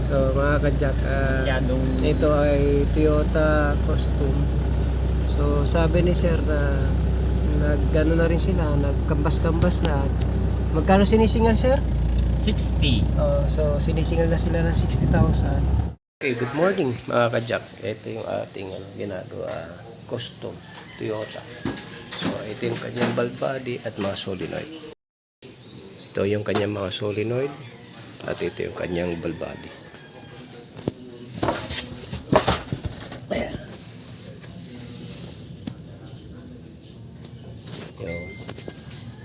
So mga ka-jack, ito ay Toyota Custom. So sabi ni sir na nag-ano na rin sila, nagkambas-kambas na. Magkano sinisingal sir? 60. So sinisingal na sila ng 60,000. Okay, good morning mga ka-jack. Ito yung ating ginagawa, custom Toyota. So ito yung kanyang valve body at mga solenoid. Ito yung kanyang mga solenoid at ito yung kanyang valve body. Ayan.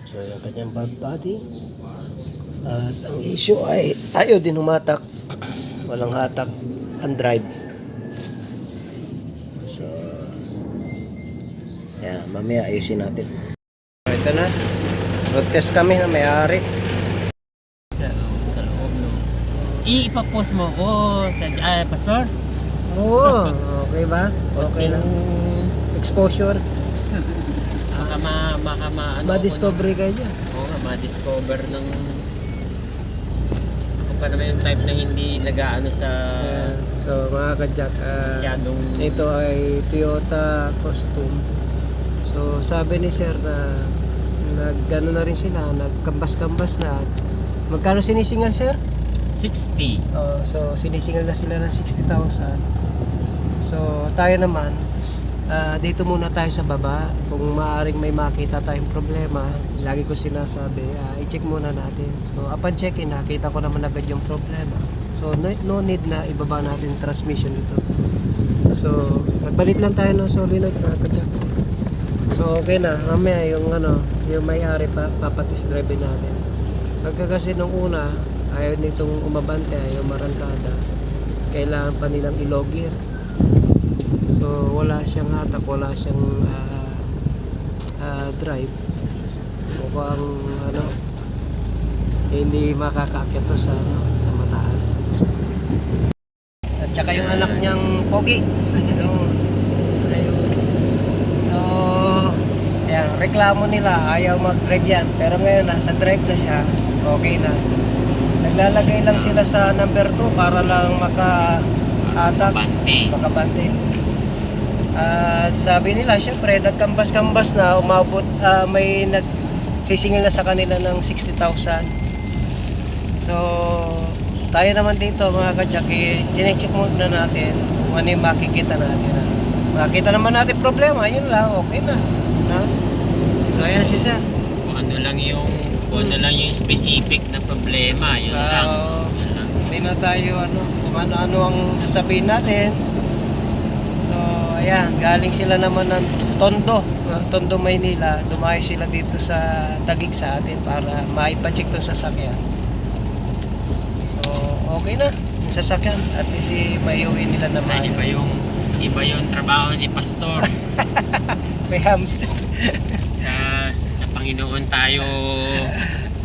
So yung kanyang valve body. At ang issue ay ayaw din humatak. Walang hatak ang drive. So yeah, mamaya ayusin natin. Ito na. Road test kami na may-ari. Sa loob, no? Ipapost mo ko sa pastor? Oo, okay ba? Okay lang. Exposure. Ma-discovery kayo dyan. Oo nga, ma-discover ng kung pa naman yung type na hindi nag-aano sa So mga ka-jack, masyadong ito ay Toyota Custom. So sabi ni sir na nag-ano na rin sila, nagkambas-kambas na. Magkano sinisingal sir? 60. So sinisingal na sila ng 60,000. So tayo naman, dito muna tayo sa baba. Kung maaaring may makita tayong problema, lagi ko sinasabi, i-check muna natin. So upon check-in, nakita ko naman agad yung problema. So no need na ibaba natin transmission ito. So nagbalit lang tayo ng solenoid na ka-jack. So okay na, mamaya yung yung may-ari papatis drive natin. Kasi nung una, ayaw nitong umabante, ayaw marangkada. Kailangan pa nilang i-logger. So wala siyang hatak, wala siyang drive. Mukhang hindi makakaakyat to sa mataas. At saka yung anak niyang pogi. So ayan, reklamo nila, ayaw mag-drive yan. Pero ngayon nasa drive na siya, okay na. Naglalagay lang sila sa number 2 para lang makabante. At sabi nila, syempre, nagkambas-kambas na, umabot, may nagsisingil na sa kanila ng 60,000. So, tayo naman dito, mga ka-jack, chinecheck muna natin kung ano yung makikita natin. Makita naman natin problema, yun lang, okay na. So, ayan si sir. Kung ano lang yung specific na problema, yun lang. Hindi na tayo, kung ano-ano ang sasabihin natin. So, ayan, galing sila naman ng Tondo, Maynila. Dumayo sila dito sa Taguig sa atin para maipacheck itong sasakyan. So, okay na yung sasakyan. At least maiuwi nila naman. Iba yung trabaho ni pastor. May hams. sa Panginoon tayo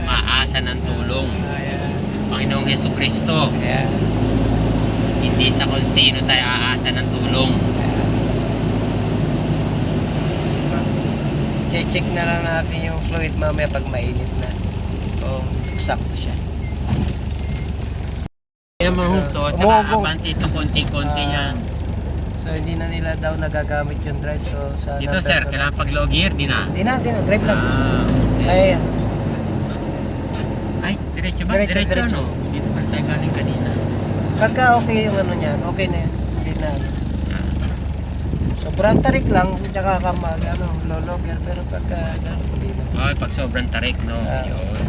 maasa ng tulong. Panginoong Jesucristo. Hindi sa kung sino tayo aasa ng tulong. Check na lang natin yung fluid mamaya pag mainit na. Kung sakto siya. Yan mga husto, abante ito konti-konti yan. So hindi na nila daw nagagamit yung drive. So sa Dito sir, kailangan pag-logger, di na? Di na, drive lang. Okay. Ay, diretso ba? Diretso. No? Dito pa tayo galing kanina. Pagka okay yung niyan, okay na yan. Hindi na. Sobrang tarik lang, tsaka ka lologger, pero pagka hindi na. Pag sobrang tarik, no? Yun.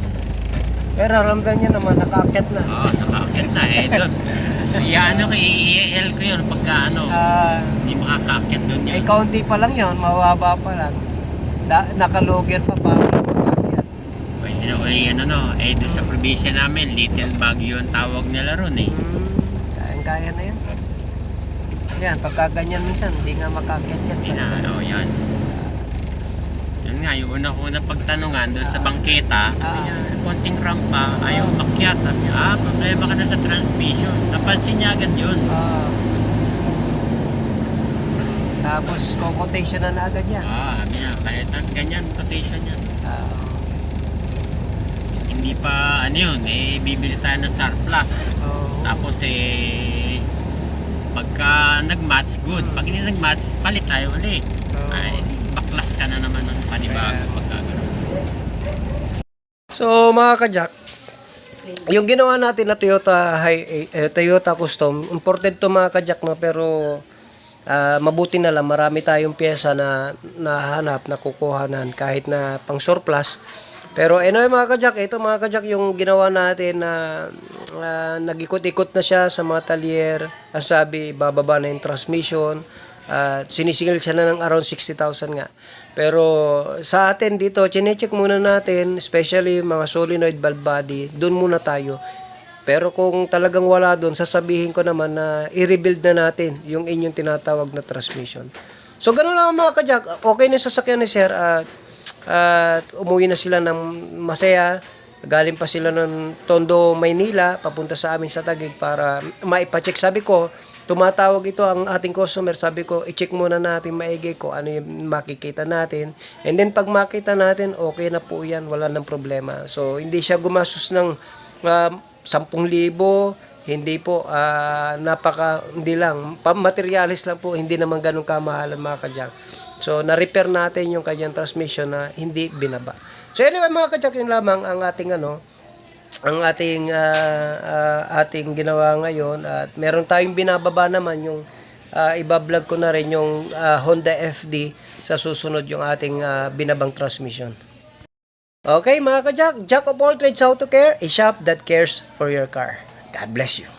Pero ramdam niya naman, nakaakyat na. Nakaakyat na doon. I-EL ko yun pagka hindi makakaakyat doon yun. Kaunti pa lang yun, mababa pa lang. Nakalogger pa makaakyat. Doon sa probinsya namin, Little Baguio ang tawag nila ron eh. Kaya na yan. Yan, pagka ganyan minsan, hindi nga makaakyat yan. Hindi na, yan. Yun nga, yung una ko na pagtanungan doon sa bangketa, konting rampa, ayaw makyat. Problema ka na sa transmission. Napansin niya agad yun. Tapos, quotation na agad yan. Kahit ganyan, quotation yan. Okay. Hindi hindi pa ano yun, bibili tayo ng Star Plus. Oo. Tapos pagka nag-match, good. Pag hindi nag-match, palit tayo ulit. Oo. Ay, baklas ka na naman ng panibago pagka ganun. So mga ka-Jack, yung ginawa natin na Toyota Custom, imported to mga ka-Jack, no, pero mabuti na lang marami tayong pyesa na nahanap, na kukuhanan kahit na pang surplus. Pero anyway mga ka-Jack, ito mga ka-Jack yung ginawa natin na nag-ikot-ikot na siya sa mga talyer. Ang sabi, bababa na yung transmission. Sinisingil siya na ng around 60,000 nga. Pero sa atin dito, chinecheck muna natin, especially mga solenoid valve body, doon muna tayo. Pero kung talagang wala doon, sasabihin ko naman na i-rebuild na natin yung inyong tinatawag na transmission. So ganoon lang mga ka-Jack, okay na yung sasakyan ni Sir at umuwi na sila ng masaya. Galing pa sila ng Tondo, Maynila, papunta sa amin sa Taguig para maipacheck. Sabi ko, tumatawag ito ang ating customer, sabi ko, i-check muna natin maigi ko ano yung makikita natin. And then pag makita natin, okay na po yan, wala nang problema. So hindi siya gumastos ng 10,000, hindi po, hindi lang, materialis lang po, hindi naman ganun kamahalan mga ka-Jack. So na-repair natin yung kanyang transmission na hindi binaba. So anyway mga ka-Jack, yun lamang ang ating ating ginawa ngayon, at meron tayong binababa naman yung iba-vlog ko na rin yung Honda FD sa susunod yung ating binabang transmission. Okay mga ka-Jack, Jack of all trades, how to care, a shop that cares for your car. God bless you.